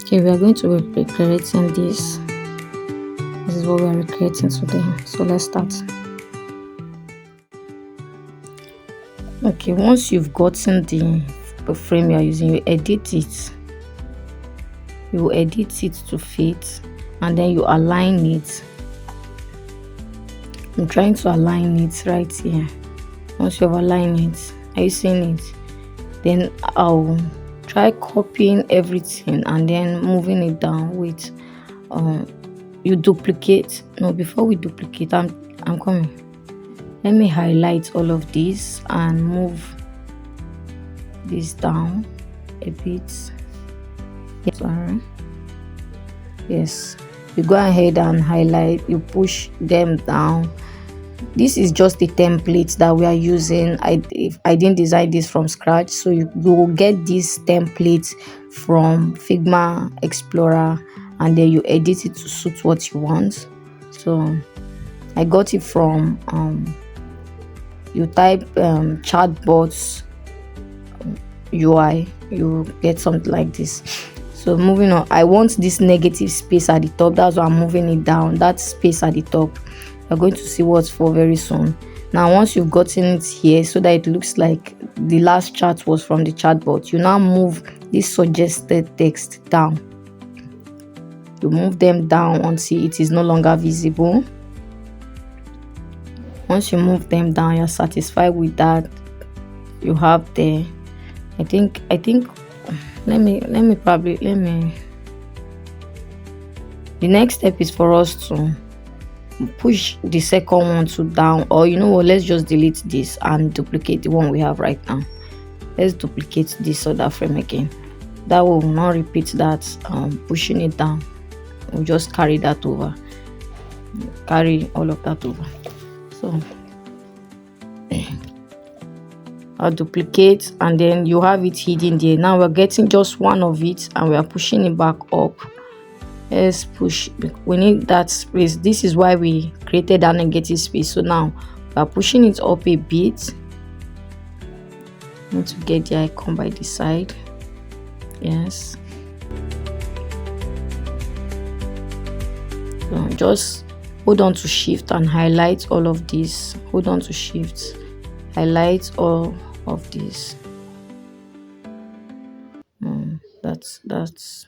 Okay, we are going to be recreating this. This is what we are recreating today. So let's start. Okay, once you've gotten the frame you are using, you edit it. You will edit it to fit, and then you align it. I'm trying to align it right here. Once you've aligned it, are you seeing it? Then I'll try copying everything and then moving it down with you duplicate. No, before we duplicate, I'm coming. Let me highlight all of this and move this down a bit. Sorry. Yes, you go ahead and highlight, you push them down. This is just the template that we are using. I didn't design this from scratch, so you will get this template from Figma Explorer, and then you edit it to suit what you want. So I got it from you type chatbots UI, you get something like this. So moving on, I want this negative space at the top. That's why I'm moving it down. That space at the top, you're going to see what's for very soon. Now once you've gotten it here so that it looks like the last chat was from the chatbot, you now move this suggested text down. You move them down until it is no longer visible. Once you move them down, you're satisfied with that. You have there, I think let me the next step is for us to push the second one to down, or you know what, let's just delete this and duplicate the one we have right now. Let's duplicate this other frame again. That will not repeat that pushing it down. We'll just carry that over, carry all of that over. So I'll duplicate, and then you have it hidden there. Now we're getting just one of it and we are pushing it back up. Let's push, we need that space. This is why we created that negative space. So now we are pushing it up a bit. Need to get the icon by the side. Yes. So just hold on to shift and highlight all of this. Hold on to shift, highlight all of this. That's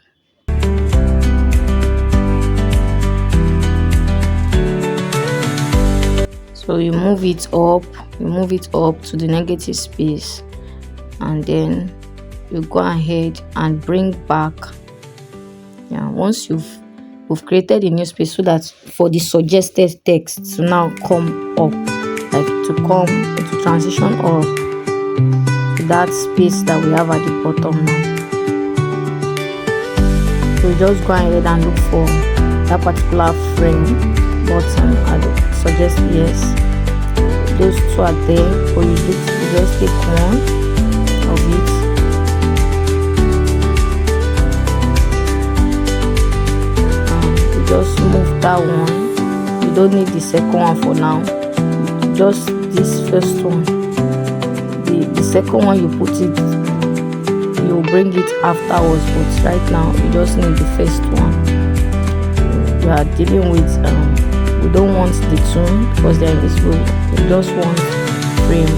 so you move it up to the negative space, and then you go ahead and bring back. Once we've created a new space so that for the suggested text to now come up, like to come into transition or to that space that we have at the bottom now. So just go ahead and look for that particular frame button and suggest yes. Those two are there, but you just take one of it. You just move that one. You don't need the second one for now. Just this first one. The second one you put it, you bring it afterwards, but right now you just need the first one. We are dealing with we don't want the two because they're invisible. We just want frame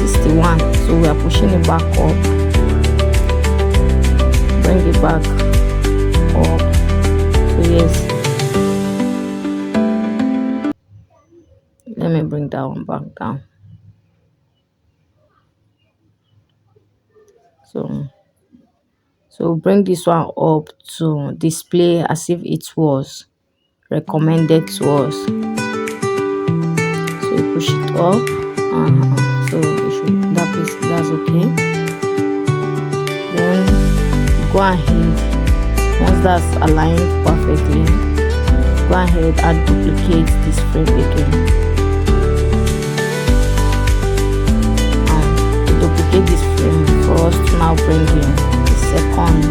61, so we are pushing it back up, bring it back up. So yes, let me bring that one back down. So bring this one up to display as if it was recommended to us. So you push it up. So you should, that's okay. Then go ahead, once that's aligned perfectly, go ahead and duplicate this frame again. To duplicate this frame for us to now bring in the second.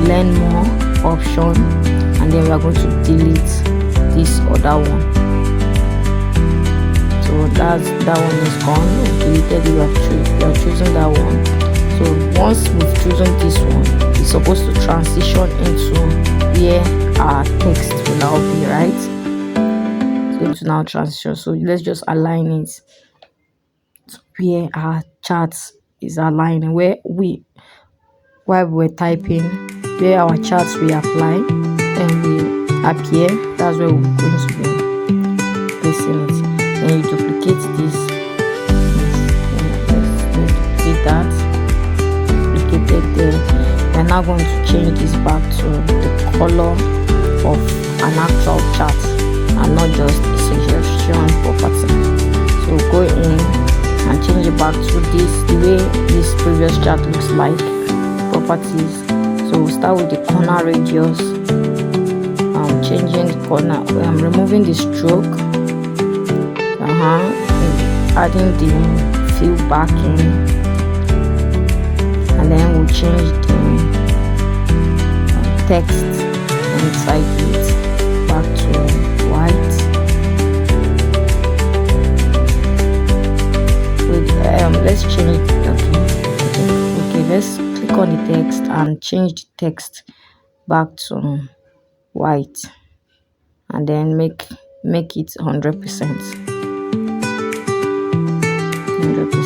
Learn more option, and then we are going to delete this other one. So that one is gone. We deleted it. We are choosing that one. So once we've chosen this one, it's supposed to transition into where our text will now be, right? It's going to now transition. So let's just align it to where our charts is aligning, while we're typing, where our charts will apply and will appear. That's where we're going to be placing it. Then you duplicate this. Let's duplicate that. Duplicated there. We're now going to change this back to the color of an actual chart and not just a suggestion property. So go in and change it back to the way this previous chart looks like. Properties. So we'll start with the corner radius. Changing the corner. Removing the stroke. Adding the fill backing, and then we'll change the text inside it back to white. Let's change. Okay. Let's click on the text and change the text back to white, and then make it 100%. 100%.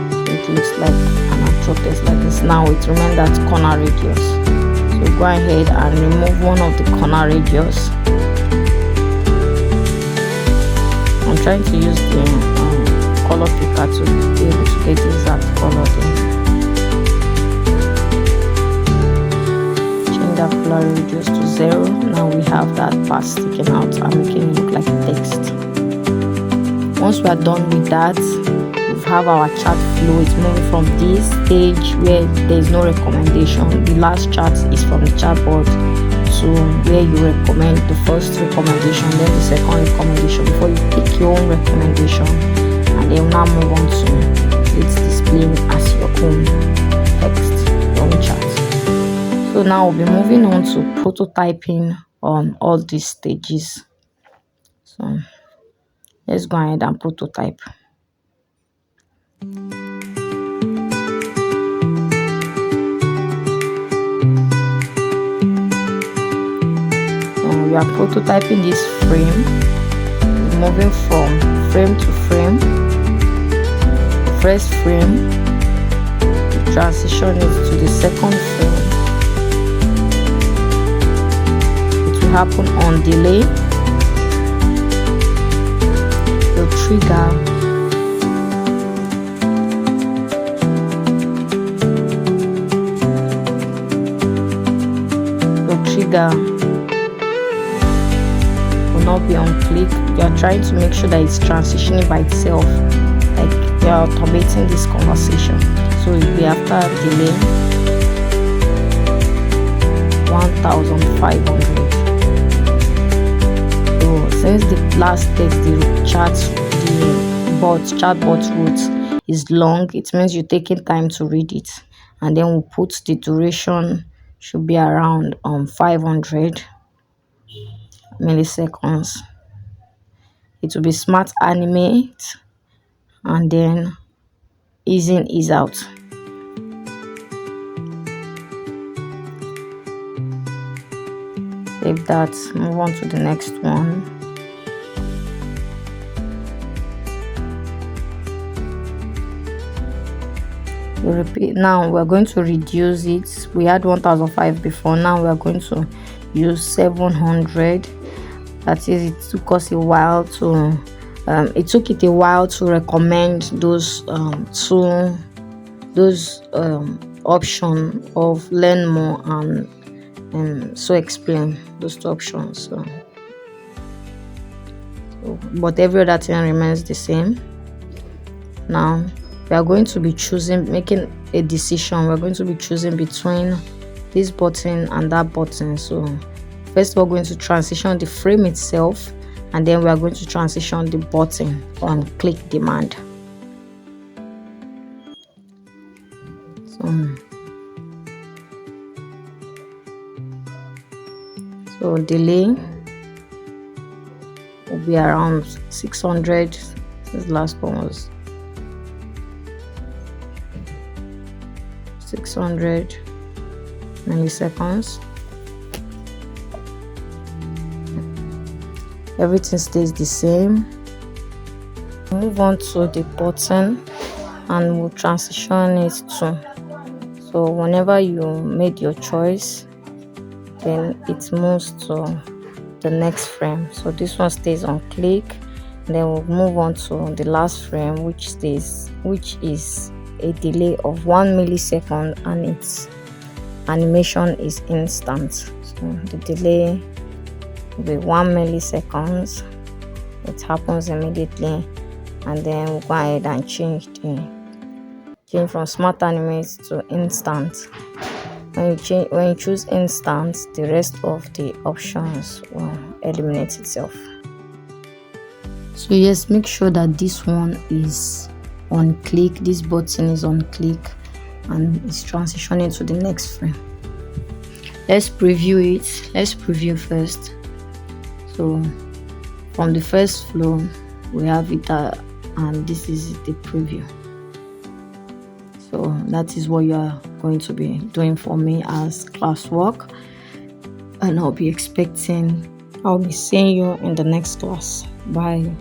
So it looks like an actual text like this. Now it remains that corner radius. So go ahead and remove one of the corner radius. I'm trying to use the color picker to be able to get the exact color there. Change that color radius to 0. Now we have that part sticking out and making it look like text. Once we are done with that, we have our chart flow. It's moving from this stage where there is no recommendation. The last chart is from the chart board to where you recommend the first recommendation, then the second recommendation before you pick your own recommendation, and then now move on to it's displaying as your own text, your own chart. So now we'll be moving on to prototyping on all these stages. So let's go ahead and prototype. We are prototyping this frame, moving from frame to frame. The first frame, the transition is to the second frame. It will happen on delay. The trigger will not be on click. You are trying to make sure that it's transitioning by itself, like you are automating this conversation. So it will be after delay 1500. So since the last text the chatbot route is long, it means you're taking time to read it, and then we'll put the duration should be around 500 milliseconds. It will be smart animate, and then ease in, ease out. Save that, move on to the next one. We repeat. Now we're going to reduce it. We had 1005 before. Now we are going to use 700. That is, it took us a while to recommend those option of learn more and so explain those two options. So but every other thing remains the same. Now we are going to be making a decision. We're going to be choosing between this button and that button. So first we're going to transition the frame itself, and then we are going to transition the button on click demand. So So delay will be around 600. This last one was 600 milliseconds. Everything stays the same. Move on to the button and we'll transition it to. So whenever you made your choice, then it moves to the next frame. So this one stays on click. Then we'll move on to the last frame, which is a delay of 1 millisecond, and its animation is instant. So the delay will be 1 milliseconds. It happens immediately, and then we'll go ahead and change from smart animate to instant. When you choose instant, the rest of the options will eliminate itself. So yes, make sure that this one is on click, this button is on click, and it's transitioning to the next frame. Let's preview it. Let's preview first. So from the first flow we have it, and this is the preview. So that is what you are going to be doing for me as classwork, and I'll be seeing you in the next class. Bye.